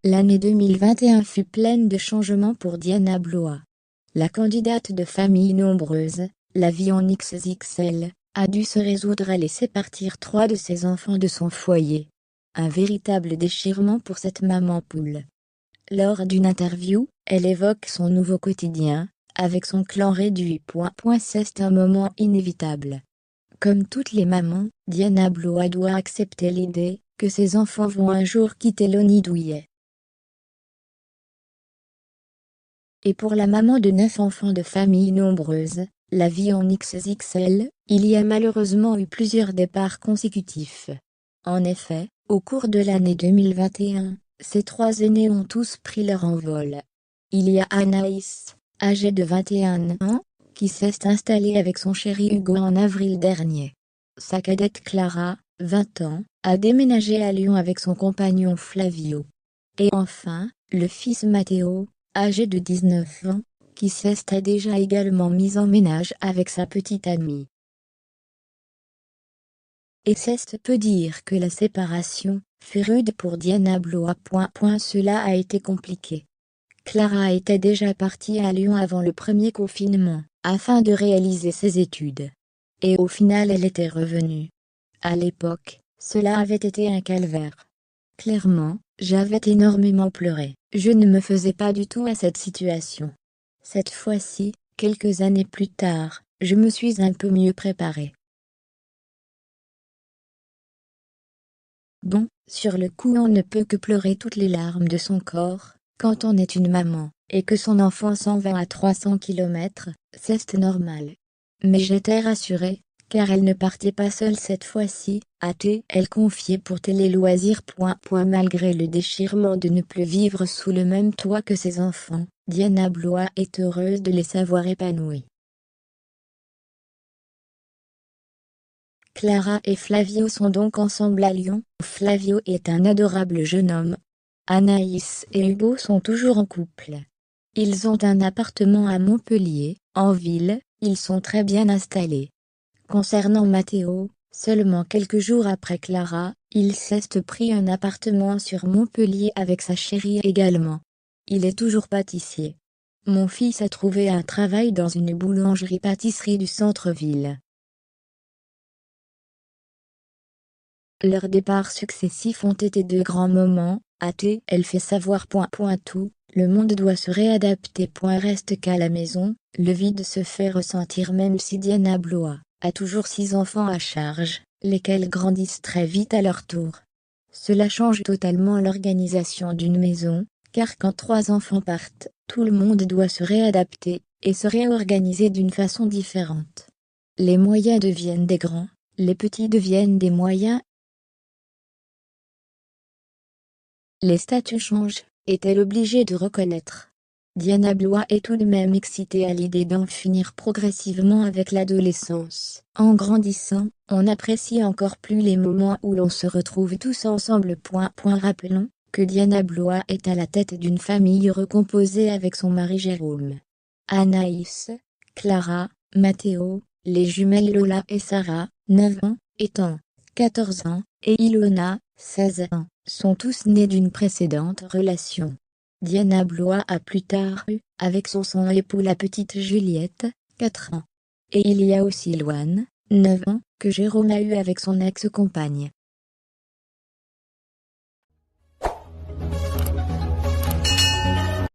L'année 2021 fut pleine de changements pour Diana Blois. La candidate de famille nombreuse, la vie en XXL, a dû se résoudre à laisser partir 3 de ses enfants de son foyer. Un véritable déchirement pour cette maman poule. Lors d'une interview, elle évoque son nouveau quotidien, avec son clan réduit. C'est un moment inévitable. Comme toutes les mamans, Diana Blois doit accepter l'idée que ses enfants vont un jour quitter le nid douillet. Et pour la maman de 9 enfants de famille nombreuse, la vie en XXL, il y a malheureusement eu plusieurs départs consécutifs. En effet, au cours de l'année 2021, ces 3 aînés ont tous pris leur envol. Il y a Anaïs, âgée de 21 ans, qui s'est installée avec son chéri Hugo en avril dernier. Sa cadette Clara, 20 ans, a déménagé à Lyon avec son compagnon Flavio. Et enfin, le fils Matteo, âgé de 19 ans, qui a déjà également mis en ménage avec sa petite amie. Et peut dire que la séparation fut rude pour Diana Blois. Cela a été compliqué. Clara était déjà partie à Lyon avant le premier confinement, afin de réaliser ses études. Et au final elle était revenue. À l'époque, cela avait été un calvaire. Clairement, j'avais énormément pleuré. Je ne me faisais pas du tout à cette situation. Cette fois-ci, quelques années plus tard, je me suis un peu mieux préparée. Bon, sur le coup on ne peut que pleurer toutes les larmes de son corps, quand on est une maman, et que son enfant s'en va à 300 km, c'est normal. Mais j'étais rassurée, car elle ne partait pas seule cette fois-ci, a-t-elle confié pour Télé Loisirs. Malgré le déchirement de ne plus vivre sous le même toit que ses enfants, Diana Blois est heureuse de les savoir épanouis. Clara et Flavio sont donc ensemble à Lyon. Flavio est un adorable jeune homme. Anaïs et Hugo sont toujours en couple. Ils ont un appartement à Montpellier, en ville, ils sont très bien installés. Concernant Matteo, seulement quelques jours après Clara, il s'est pris un appartement sur Montpellier avec sa chérie également. Il est toujours pâtissier. Mon fils a trouvé un travail dans une boulangerie-pâtisserie du centre-ville. Leurs départs successifs ont été de grands moments, a-t-elle fait savoir. Tout, le monde doit se réadapter. Reste qu'à la maison, le vide se fait ressentir même si Diana Blois a toujours 6 enfants à charge, lesquels grandissent très vite à leur tour. Cela change totalement l'organisation d'une maison, car quand 3 enfants partent, tout le monde doit se réadapter, et se réorganiser d'une façon différente. Les moyens deviennent des grands, les petits deviennent des moyens. Les statuts changent, est-elle obligée de reconnaître. Diana Blois est tout de même excitée à l'idée d'en finir progressivement avec l'adolescence. En grandissant, on apprécie encore plus les moments où l'on se retrouve tous ensemble. Rappelons que Diana Blois est à la tête d'une famille recomposée avec son mari Jérôme. Anaïs, Clara, Matteo, les jumelles Lola et Sarah, 9 ans, étant 14 ans, et Ilona, 16 ans, sont tous nés d'une précédente relation. Diana Blois a plus tard eu, avec son époux la petite Juliette, 4 ans. Et il y a aussi Loane, 9 ans, que Jérôme a eu avec son ex-compagne.